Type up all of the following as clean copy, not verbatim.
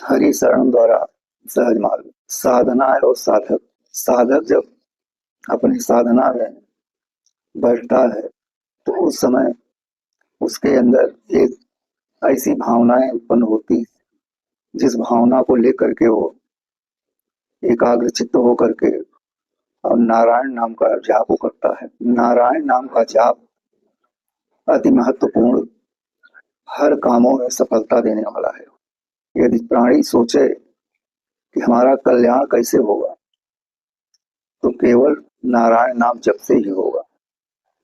हरि शरण द्वारा सहज मार्ग। साधना है और साधक। साधक जब अपनी साधना में बैठता है तो उस समय उसके अंदर एक ऐसी भावनाएं उत्पन्न होती है जिस भावना को लेकर के वो एकाग्र चित्त होकर के और नारायण नाम का जाप वो करता है। नारायण नाम का जाप अति महत्वपूर्ण, हर कामों में सफलता देने वाला है। यदि प्राणी सोचे कि हमारा कल्याण कैसे होगा तो केवल नारायण नाम जप से ही होगा,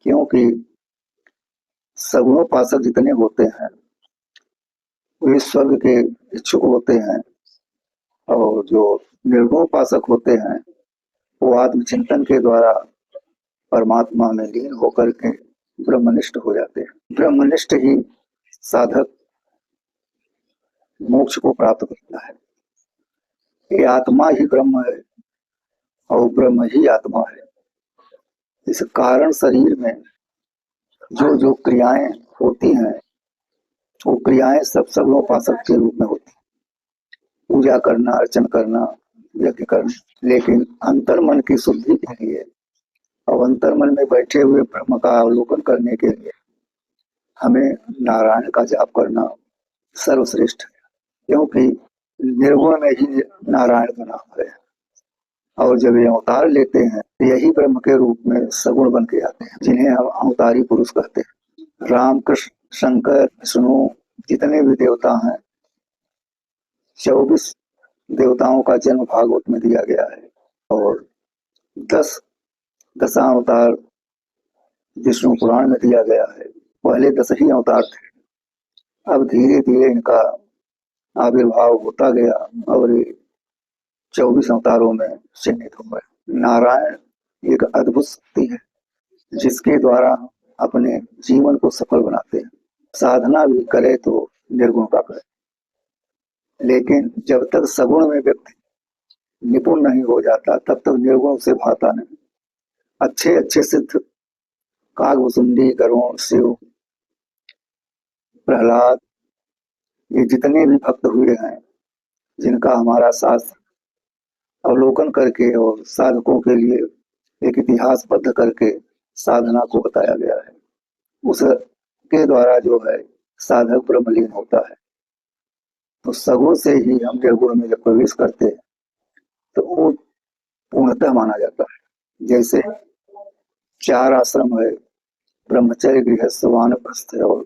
क्योंकि सगुणोपासक जितने होते हैं वे स्वर्ग के इच्छुक होते हैं, और जो निर्गुणोपासक होते हैं वो आत्मचिंतन के द्वारा परमात्मा में लीन होकर के ब्रह्मनिष्ठ हो जाते हैं। ब्रह्मनिष्ठ ही साधक मोक्ष को प्राप्त करता है। ये आत्मा ही ब्रह्म है और ब्रह्म ही आत्मा है। इस कारण शरीर में जो जो क्रियाएं होती हैं वो क्रियाएं सब सगुणोपासक के रूप में होती हैं। पूजा करना, अर्चन करना, यज्ञ करना। लेकिन अंतर्मन की शुद्धि के लिए और अंतर्मन में बैठे हुए ब्रह्म का अवलोकन करने के लिए हमें नारायण का जाप करना सर्वश्रेष्ठ है, क्योंकि निर्गुण में ही नारायण का नाम है। और जब ये अवतार लेते हैं तो यही ब्रह्म के रूप में सगुण बन के आते हैं, जिन्हें हम अवतारी पुरुष कहते हैं। राम, कृष्ण, शंकर, विष्णु, जितने भी देवता हैं, 24 देवताओं का जन्म भागवत में दिया गया है, और 10 दशावतार विष्णु पुराण में दिया गया है। पहले 10 ही अवतार थे, अब धीरे धीरे इनका आविर्भाव होता गया और 24 अवतारों में चिन्हित हो गए। नारायण एक अद्भुत शक्ति है जिसके द्वारा अपने जीवन को सफल बनाते हैं। साधना भी करे तो निर्गुण का करे, लेकिन जब तक सगुण में व्यक्ति निपुण नहीं हो जाता तब तक निर्गुण से भाता नहीं। अच्छे अच्छे सिद्ध कागभुसुंडी, गरुण, शिव, प्रहलाद, ये जितने भी भक्त हुए हैं जिनका हमारा शास्त्र अवलोकन करके और साधकों के लिए एक इतिहासबद्ध करके साधना को बताया गया है, उसके द्वारा जो है साधक ब्रह्मलीन होता है। तो सगुण से ही हम निर्गुण में जब प्रवेश करते हैं तो वो पूर्णतः माना जाता है। जैसे 4 आश्रम है, ब्रह्मचर्य, गृहस्थ, वानप्रस्थ और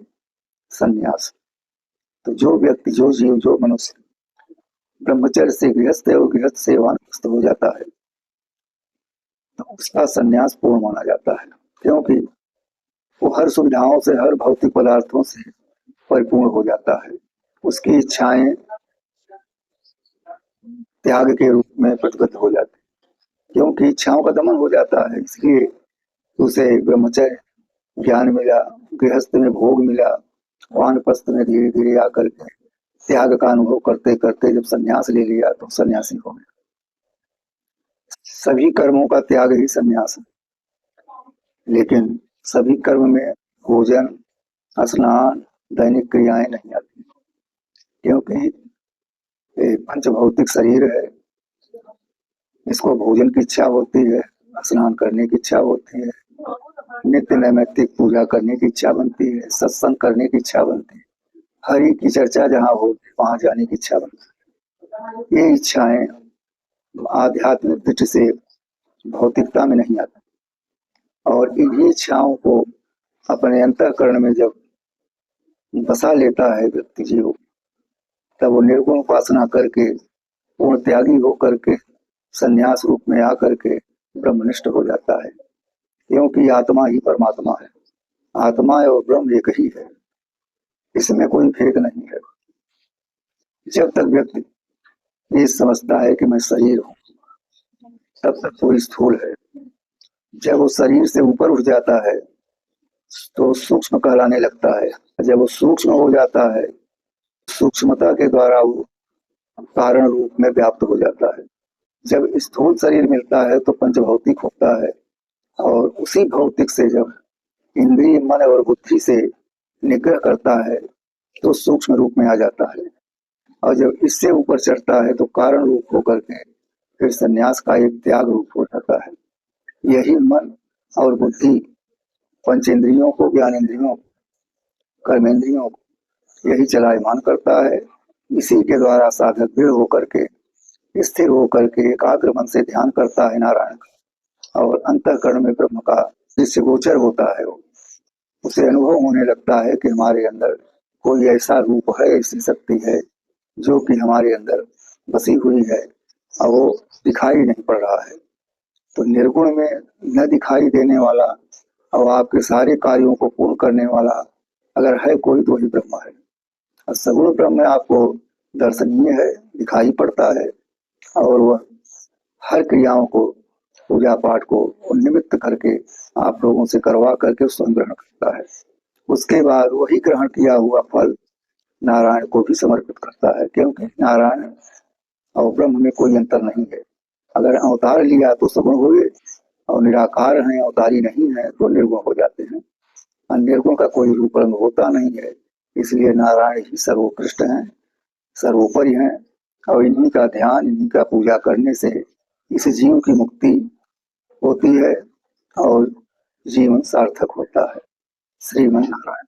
संन्यास। तो जो व्यक्ति, जो जीव, जो मनुष्य ब्रह्मचर्य से गृहस्थ और गृहस्थ से वानप्रस्थ हो जाता है तो उसका संन्यास पूर्ण माना जाता है, क्योंकि वो हर सुविधाओं से, हर भौतिक पदार्थों से परिपूर्ण हो जाता है। उसकी इच्छाएं त्याग के रूप में प्रतिबद्ध हो जाती है, क्योंकि इच्छाओं का दमन हो जाता है। इसलिए उसे ब्रह्मचर्य ज्ञान मिला, गृहस्थ में भोग मिला, वानप्रस्थ में धीरे धीरे आकर के त्याग का अनुभव करते करते जब संन्यास ले लिया तो सन्यासी हो गया। सभी कर्मों का त्याग ही संन्यास है, लेकिन सभी कर्म में भोजन, स्नान, दैनिक क्रियाएं नहीं आती, क्योंकि पंच भौतिक शरीर है। इसको भोजन की इच्छा होती है, स्नान करने की इच्छा होती है, नित्य नैमित्तिक पूजा करने की इच्छा बनती है, सत्संग करने की इच्छा बनती है, हरि की चर्चा जहाँ होती वहां जाने की इच्छा बनती है। ये इच्छाएं आध्यात्मिक दृष्टि से भौतिकता में नहीं आती, और इन्हीं इच्छाओं को अपने अंतःकरण में जब बसा लेता है व्यक्ति जीव, तब वो निर्गुण उपासना करके पूर्ण त्यागी होकर के संन्यास रूप में आकर के ब्रह्मनिष्ठ हो जाता है, क्योंकि आत्मा ही परमात्मा है। आत्मा और ब्रह्म एक ही है, इसमें कोई भेद नहीं है। जब तक व्यक्ति ये समझता है कि मैं शरीर हूँ तब तक वो स्थूल है। जब वो शरीर से ऊपर उठ जाता है तो सूक्ष्म कहलाने लगता है। जब वो सूक्ष्म हो जाता है, सूक्ष्मता के द्वारा वो कारण रूप में व्याप्त हो जाता है। जब स्थूल शरीर मिलता है तो पंचभौतिक होता है, और उसी भौतिक से जब इंद्रिय, मन और बुद्धि से निग्रह करता है तो सूक्ष्म रूप में आ जाता है। और जब इससे ऊपर चढ़ता है तो कारण रूप होकर के फिर संन्यास का एक त्याग रूप हो जाता है। यही मन और बुद्धि पंचेंद्रियों को, ज्ञानेन्द्रियों को, कर्मेंद्रियों को यही चलायमान करता है। इसी के द्वारा साधक दृढ़ होकर के, स्थिर होकर के एकाग्र मन से ध्यान करता है नारायण का, और अंतःकरण में ब्रह्म का जिससे गोचर होता है, वो उसे अनुभव होने लगता है कि हमारे अंदर कोई ऐसा रूप है, ऐसी शक्ति है जो कि हमारे अंदर बसी हुई है और वो दिखाई नहीं पड़ रहा है। तो निर्गुण में न दिखाई देने वाला और आपके सारे कार्यों को पूर्ण करने वाला अगर है कोई तो वही ब्रह्म है। और सगुण ब्रह्म आपको दर्शनीय है, दिखाई पड़ता है, और वह हर क्रियाओं को, पूजा पाठ को निमित्त करके आप लोगों से करवा करके स्वयं ग्रहण करता है। उसके बाद वही ग्रहण किया हुआ फल नारायण को भी समर्पित करता है, क्योंकि नारायण और ब्रह्म में कोई अंतर नहीं है। अगर अवतार लिया तो सगुण हुए, और निराकार हैं, अवतारी नहीं है तो निर्गुण हो जाते हैं। और निर्गुण का कोई रूप रंग होता नहीं है, इसलिए नारायण ही सर्वोत्कृष्ट हैं, सर्वोपरि हैं, और इन्हीं का ध्यान, इन्हीं का पूजा करने से इस जीव की मुक्ति होती है और जीवन सार्थक होता है। श्रीमन नारायण।